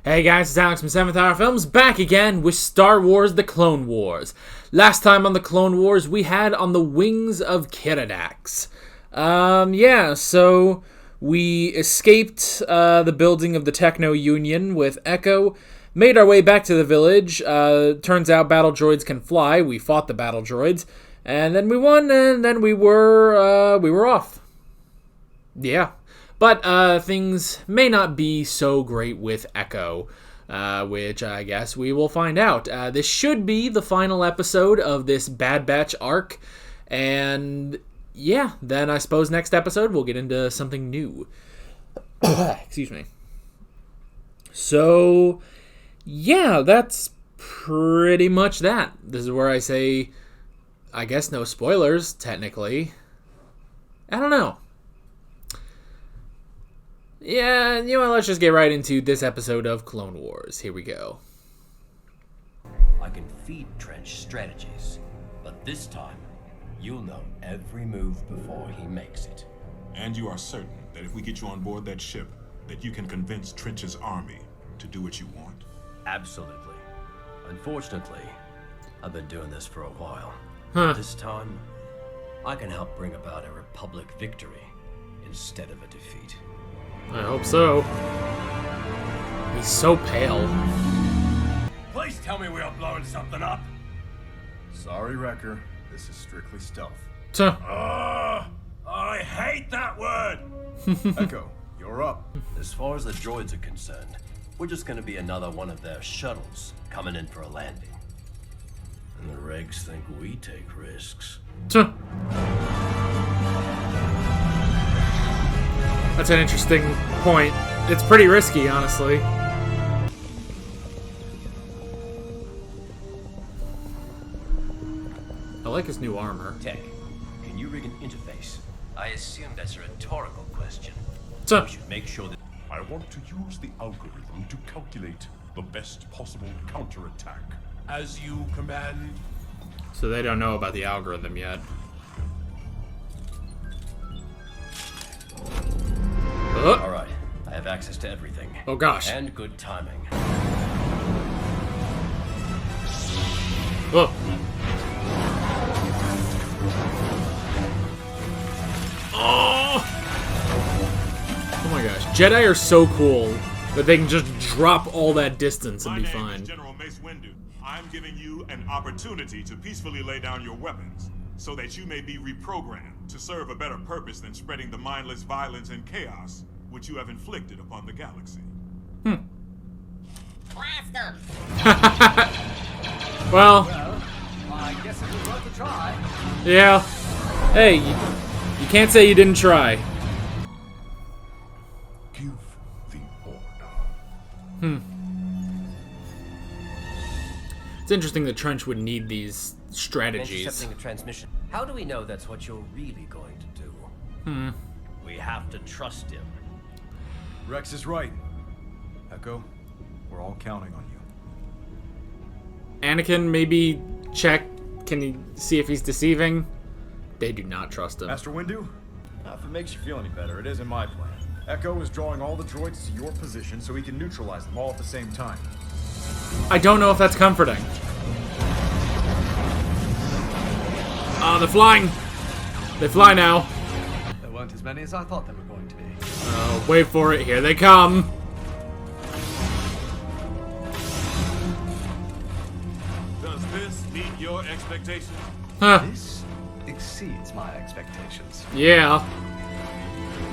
Hey guys, it's Alex from 7th Hour Films, back again with Star Wars The Clone Wars. Last time on The Clone Wars, we had On the Wings of Kiridax. So we escaped the building of the Techno Union with Echo, made our way back to the village. Turns out battle droids can fly. We fought the battle droids, and then we won, and then we were off. Yeah. But things may not be so great with Echo, which I guess we will find out. This should be the final episode of this Bad Batch arc, and yeah, then I suppose next episode we'll get into something new. Excuse me. So, yeah, that's pretty much that. This is where I say, I guess no spoilers, technically. I don't know. Yeah, you know what, let's just get right into this episode of Clone Wars. Here we go. I can feed Trench strategies, but this time, you'll know every move before he makes it. And you are certain that if we get you on board that ship, that you can convince Trench's army to do what you want? Absolutely. Unfortunately, I've been doing this for a while. This time, I can help bring about a Republic victory instead of a defeat. I hope so. He's so pale. Please tell me we are blowing something up. Sorry, Wrecker. This is strictly stealth. I hate that word! Echo, you're up. As far as the droids are concerned, we're just gonna be another one of their shuttles coming in for a landing. And the regs think we take risks. That's an interesting point. It's pretty risky, honestly. I like his new armor. Tech, can you rig an interface? I assume that's a rhetorical question. So, We should make sure that... I want to use the algorithm to calculate the best possible counterattack. As you command. so they don't know about the algorithm yet. All right, I have access to everything. Oh gosh. And good timing. Oh. Oh my gosh. Jedi are so cool that they can just drop all that distance and be My name fine. is General Mace Windu. I'm giving you an opportunity to peacefully lay down your weapons, so that you may be reprogrammed to serve a better purpose than spreading the mindless violence and chaos which you have inflicted upon the galaxy. Blast them! Well, I guess it was worth a try. yeah. Hey, you can't say you didn't try. Give the order. It's interesting that Trench would need these strategies. Intercepting a transmission. How do we know that's what you're really going to do? We have to trust him. Rex is right. Echo, we're all counting on you. Anakin, maybe check. Can he see if he's deceiving? They do not trust him. Master Windu? If it makes you feel any better, it isn't my plan. Echo is drawing all the droids to your position so he can neutralize them all at the same time. I don't know if that's comforting. Oh, they're flying. They fly now. There weren't as many as I thought there were going to be. Oh, wait for it. Here they come. Does this meet your expectations? Huh. This exceeds my expectations. Yeah.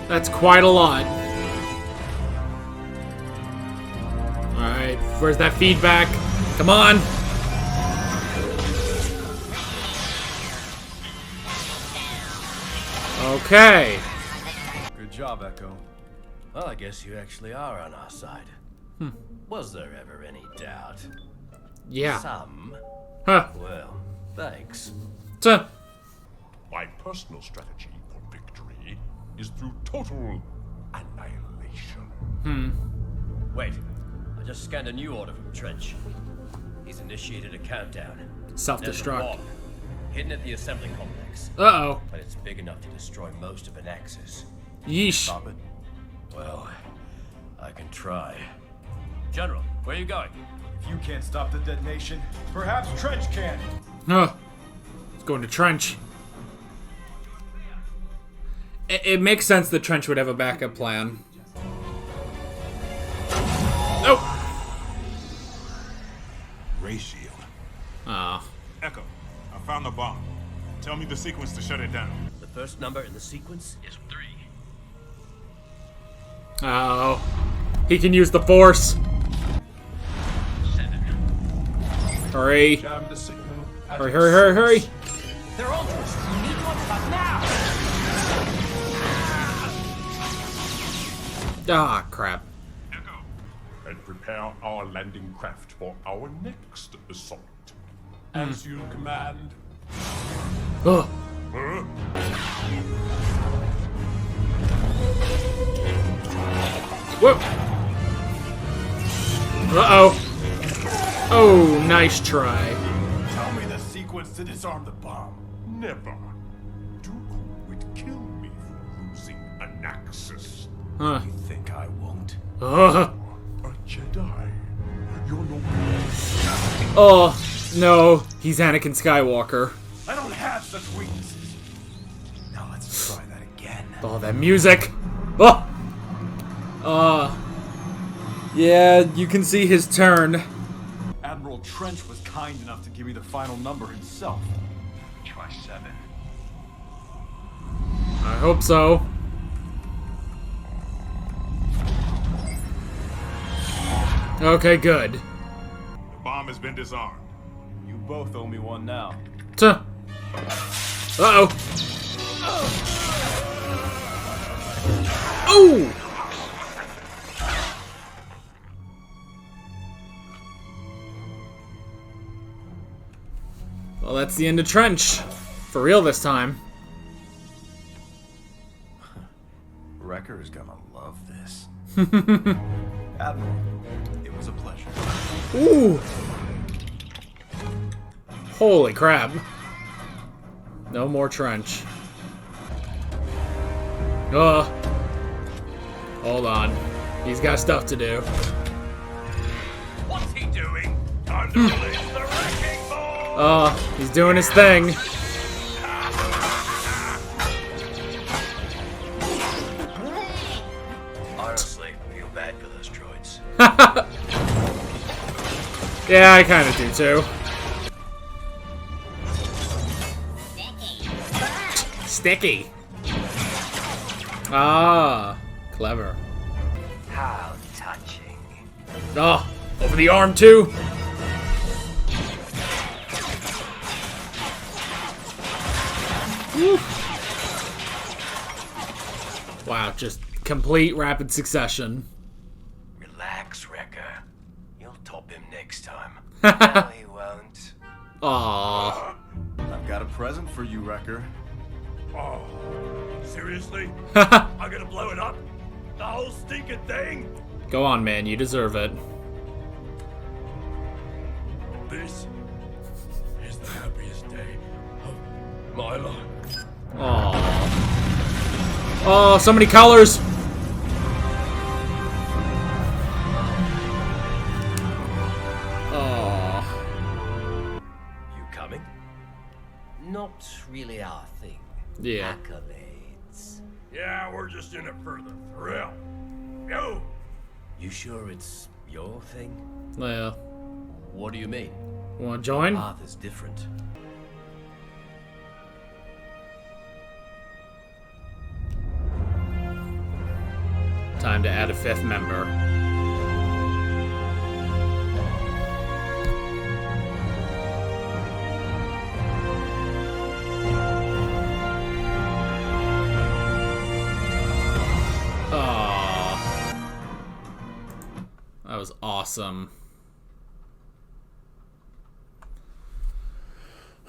That's quite a lot. Alright, where's that feedback? Come on! Okay. Good job, Echo. Well, I guess you actually are on our side. Was there ever any doubt? Yeah. Some. Huh. Well, thanks. Tuh. My personal strategy for victory is through total annihilation. Wait, I just scanned a new order from Trench. He's initiated a countdown. There's a Self-destruct. bomb hidden at the assembly complex, Uh-oh. but it's big enough to destroy most of an axis. Yeesh. Stop it? Well, I can try. General, where are you going? If you can't stop the detonation, perhaps Trench can. Let's go into Trench. It makes sense that Trench would have a backup plan. Oh! Ray shield. Ah. Echo, I found the bomb. Tell me the sequence to shut it down. The first number in the sequence is 3. Oh. He can use the Force. 7. Hurry. Jam the signal. Hurry, hurry, hurry, hurry. They're ultras. We need to attack now. Ah, crap. Echo. And prepare our landing craft for our next assault. As you command. Ugh. Huh? Whoa. Uh-oh. Oh, nice try. Tell me the sequence to disarm the bomb. Never. Dooku would kill me for losing a Naxus. Huh. You think I won't? Ugh. A Jedi. You're no Oh, no. He's Anakin Skywalker. I don't have such weaknesses. Now let's try that again. Oh, that music. Oh. Yeah, you can see his turn. Admiral Trench was kind enough to give me the final number himself. Try 7. I hope so. Okay, good. The bomb has been disarmed. You both owe me one now. Tuh. Uh-oh. Oh! Well, that's the end of Trench. For real this time. Wrecker is gonna love this. Admiral, it was a pleasure. Ooh! Holy crap. No more Trench. Ugh. Hold on. He's got stuff to do. What's he doing? Time to release the wrecking ball. He's doing his thing. Honestly, I feel bad for those droids. Yeah, I kind of do too. Sticky. Ah, clever. How touching. Oh, over the arm too. Woo. Wow, just complete rapid succession. Relax, Wrecker. You'll top him next time. No, he won't. Aww. I've got a present for you, Wrecker. Oh, seriously? I'm gonna blow it up? The whole stinking thing? Go on, man, you deserve it. This is the happiest day of my life. Aww. Oh, so many colors. Aww. You coming? Not really our thing. Yeah. Accolades. Yeah, we're just in it for the thrill. Yo! You sure it's your thing? Yeah. What do you mean? Want to join? Path is different. Time to add a 5th member. Aww. That was awesome.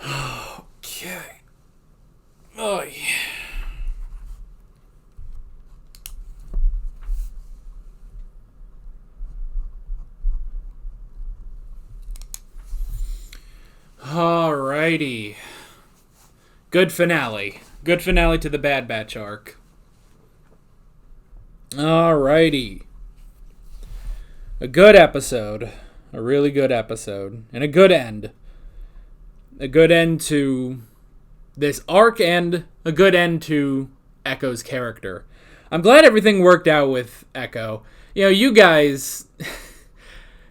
Okay. Oh, yeah. Alrighty. Good finale. Good finale to the Bad Batch arc. Alrighty. A good episode. A really good episode. And a good end. A good end to this arc and a good end to Echo's character. I'm glad everything worked out with Echo. You guys...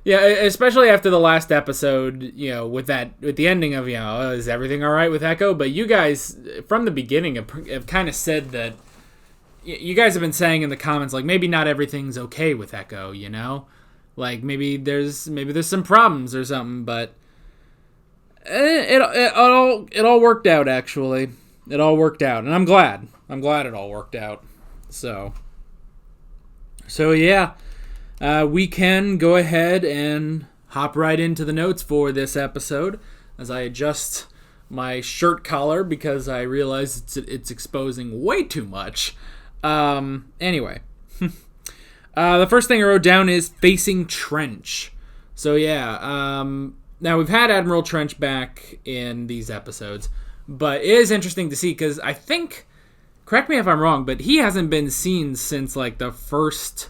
Yeah, especially after the last episode, with the ending of, is everything all right with Echo? But you guys, from the beginning, have kind of said that, you guys have been saying in the comments, like, maybe not everything's okay with Echo, Like, maybe there's some problems or something, but it all worked out, actually. It all worked out, and I'm glad. I'm glad it all worked out. So yeah. We can go ahead and hop right into the notes for this episode as I adjust my shirt collar because I realize it's exposing way too much. Anyway. The first thing I wrote down is facing Trench. So yeah, now we've had Admiral Trench back in these episodes, but it is interesting to see because I think, correct me if I'm wrong, but he hasn't been seen since like the first...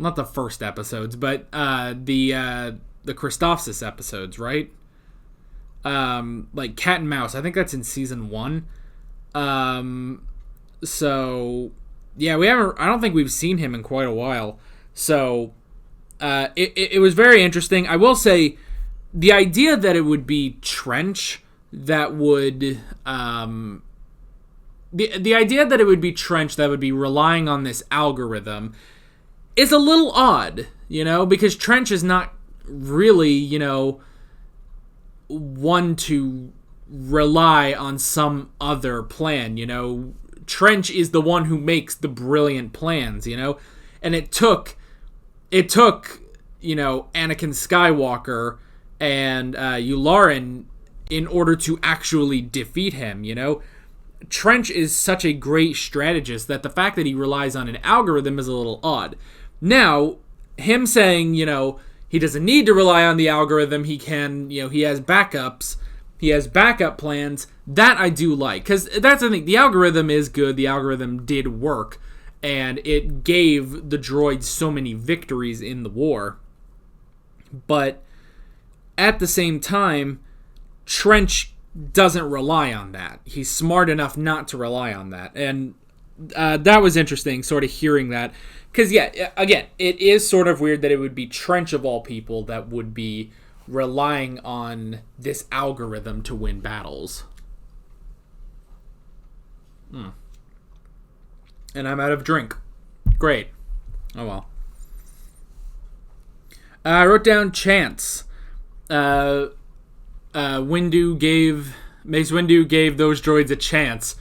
Not the first episodes, but the Christophsis episodes, right? Like Cat and Mouse. I think that's in season 1. So yeah, I don't think we've seen him in quite a while. So it was very interesting. I will say the idea that it would be Trench that would the idea that it would be Trench that would be relying on this algorithm is a little odd, because Trench is not really, one to rely on some other plan, Trench is the one who makes the brilliant plans, and it took, Anakin Skywalker and Yularen in order to actually defeat him, Trench is such a great strategist that the fact that he relies on an algorithm is a little odd. Now, him saying, he doesn't need to rely on the algorithm, he can, he has backups, he has backup plans, that I do like. Because that's the thing, the algorithm is good, the algorithm did work, and it gave the droids so many victories in the war. But at the same time, Trench doesn't rely on that. He's smart enough not to rely on that. And that was interesting, sort of hearing that. Because, yeah, again, it is sort of weird that it would be Trench of all people that would be relying on this algorithm to win battles. And I'm out of drink. Great. Oh, well. I wrote down Chance. Mace Windu gave those droids a chance.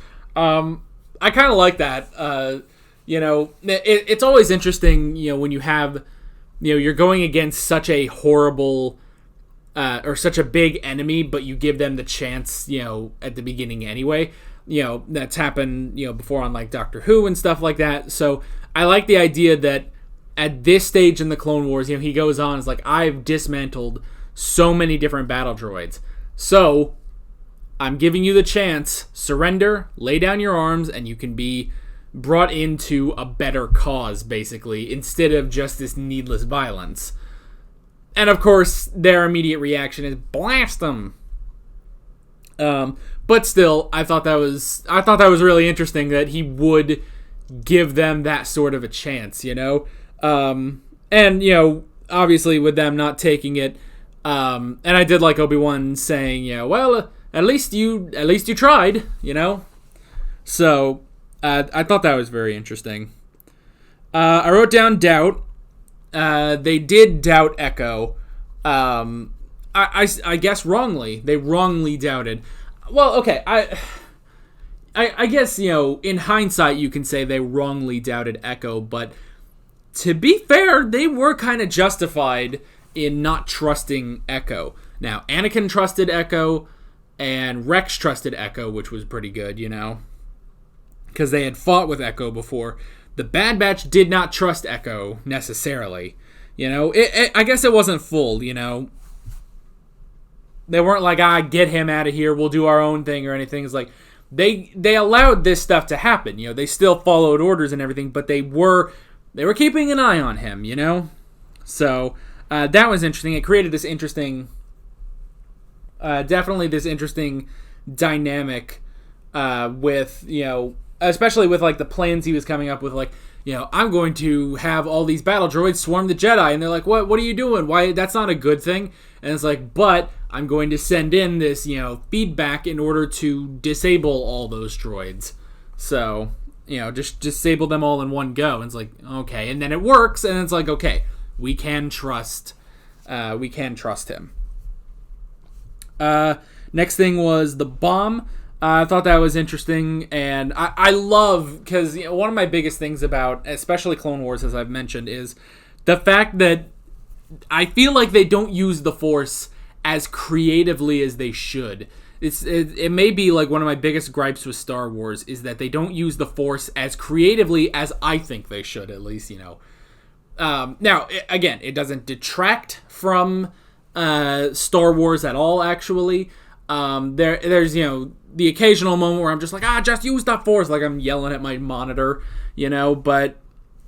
I kind of like that. It's always interesting, when you have, you're going against such a horrible, or such a big enemy, but you give them the chance, at the beginning anyway. That's happened, before on like Doctor Who and stuff like that. So I like the idea that at this stage in the Clone Wars, he goes on, it's like, I've dismantled so many different battle droids. So I'm giving you the chance, surrender, lay down your arms, and you can be brought into a better cause, basically, instead of just this needless violence. And of course, their immediate reaction is blast them. But still, I thought that was really interesting that he would give them that sort of a chance, and obviously with them not taking it, and I did like Obi-Wan saying, well, at least you tried, So I thought that was very interesting. I wrote down doubt. They did doubt Echo. I guess wrongly. They wrongly doubted. Well, okay. I guess, in hindsight, you can say they wrongly doubted Echo, but to be fair, they were kind of justified in not trusting Echo. Now, Anakin trusted Echo, and Rex trusted Echo, which was pretty good, because they had fought with Echo before. The Bad Batch did not trust Echo, necessarily. I guess it wasn't full, They weren't like, get him out of here, we'll do our own thing or anything. It's like, they allowed this stuff to happen, They still followed orders and everything, but they were keeping an eye on him, So that was interesting. It created this interesting, definitely this interesting dynamic with, especially with like the plans he was coming up with, like, I'm going to have all these battle droids swarm the Jedi, and they're like, what are you doing? Why? That's not a good thing. And it's like, but I'm going to send in this, feedback in order to disable all those droids. So, just disable them all in one go. And it's like, okay. And then it works, and it's like, okay, we can trust him. Next thing was the bomb. I thought that was interesting, and I love, because one of my biggest things about, especially Clone Wars, as I've mentioned, is the fact that I feel like they don't use the Force as creatively as they should. It may be like one of my biggest gripes with Star Wars is that they don't use the Force as creatively as I think they should, at least, Now, again, it doesn't detract from Star Wars at all, actually. There's, the occasional moment where I'm just like, just use the Force, like I'm yelling at my monitor, but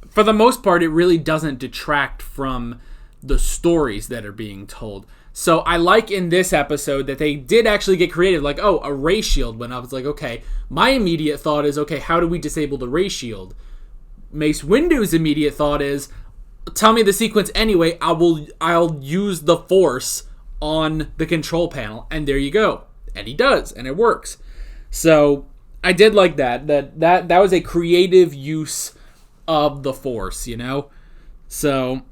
for the most part, it really doesn't detract from the stories that are being told. So I like in this episode that they did actually get creative, like, a ray shield went up. It's like, okay, my immediate thought is, okay, how do we disable the ray shield? Mace Windu's immediate thought is, tell me the sequence anyway, I'll use the Force on the control panel, and there you go. And he does, and it works. So I did like that was a creative use of the Force, So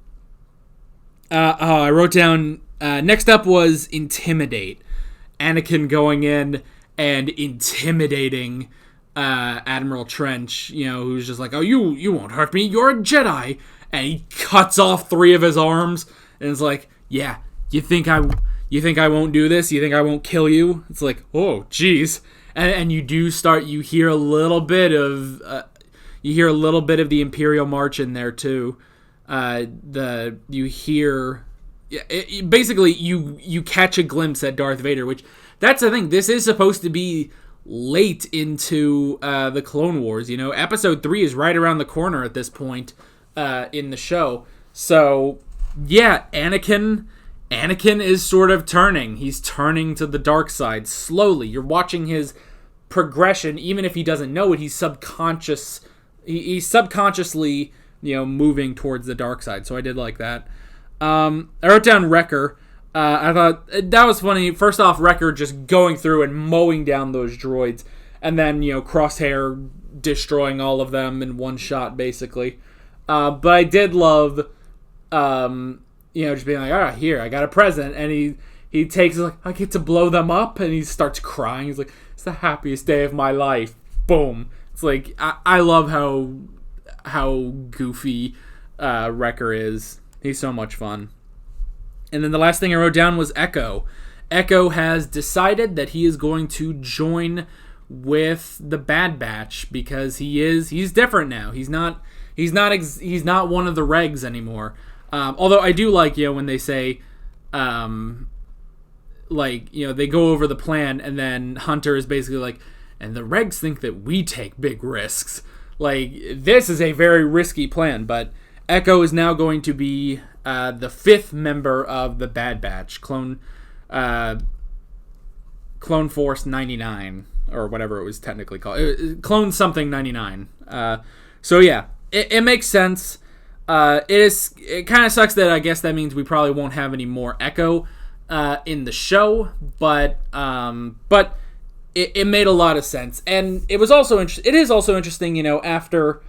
I wrote down, next up was Intimidate. Anakin going in and intimidating Admiral Trench, who's just like, oh, you won't hurt me, you're a Jedi. And he cuts off 3 of his arms, and it's like, yeah, you think I won't do this? You think I won't kill you? It's like, oh, geez. And you hear a little bit of the Imperial March in there too. Basically you catch a glimpse at Darth Vader, which that's the thing. This is supposed to be late into the Clone Wars. Episode 3 is right around the corner at this point in the show. So yeah, Anakin is sort of turning. He's turning to the dark side slowly. You're watching his progression, even if he doesn't know it. He's subconsciously, moving towards the dark side. So I did like that. I wrote down Wrecker. I thought that was funny. First off, Wrecker just going through and mowing down those droids, and then Crosshair destroying all of them in one shot, basically. But I did love, just being like, here, I got a present. And he takes it, like, I get to blow them up. And he starts crying. He's like, it's the happiest day of my life. Boom. It's like, I love how goofy Wrecker is. He's so much fun. And then the last thing I wrote down was Echo. Echo has decided that he is going to join with the Bad Batch because he's different now. He's not one of the regs anymore. Although I do like, when they say, they go over the plan, and then Hunter is basically like, and the regs think that we take big risks. Like, this is a very risky plan, but Echo is now going to be the 5th member of the Bad Batch, Clone Force 99, or whatever it was technically called. Clone something 99. So yeah, it makes sense. It kind of sucks that I guess that means we probably won't have any more Echo in the show, but it made a lot of sense, and it was also it is also interesting, after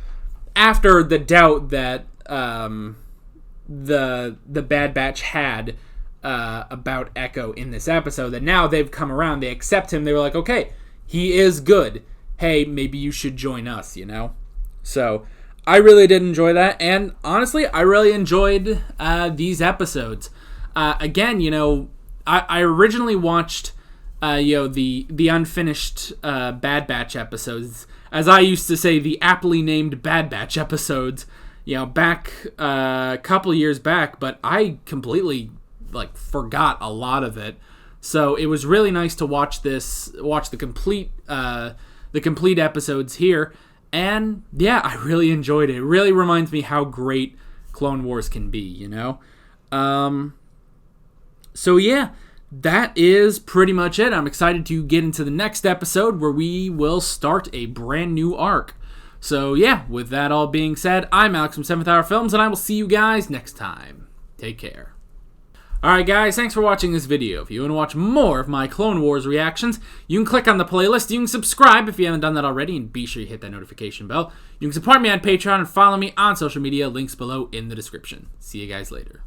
the doubt that the Bad Batch had about Echo in this episode, that now they've come around, they accept him, they were like, okay, he is good. Hey, maybe you should join us, So I really did enjoy that, and honestly, I really enjoyed these episodes. Again, I originally watched the unfinished Bad Batch episodes, as I used to say, the aptly named Bad Batch episodes, back a couple years back, but I completely forgot a lot of it. So it was really nice to watch the complete episodes here. And yeah, I really enjoyed it. It really reminds me how great Clone Wars can be, you know? So yeah, that is pretty much it. I'm excited to get into the next episode where we will start a brand new arc. So yeah, with that all being said, I'm Alex from 7th Hour Films, and I will see you guys next time. Take care. Alright guys, thanks for watching this video. If you want to watch more of my Clone Wars reactions, you can click on the playlist, you can subscribe if you haven't done that already, and be sure you hit that notification bell. You can support me on Patreon and follow me on social media, links below in the description. See you guys later.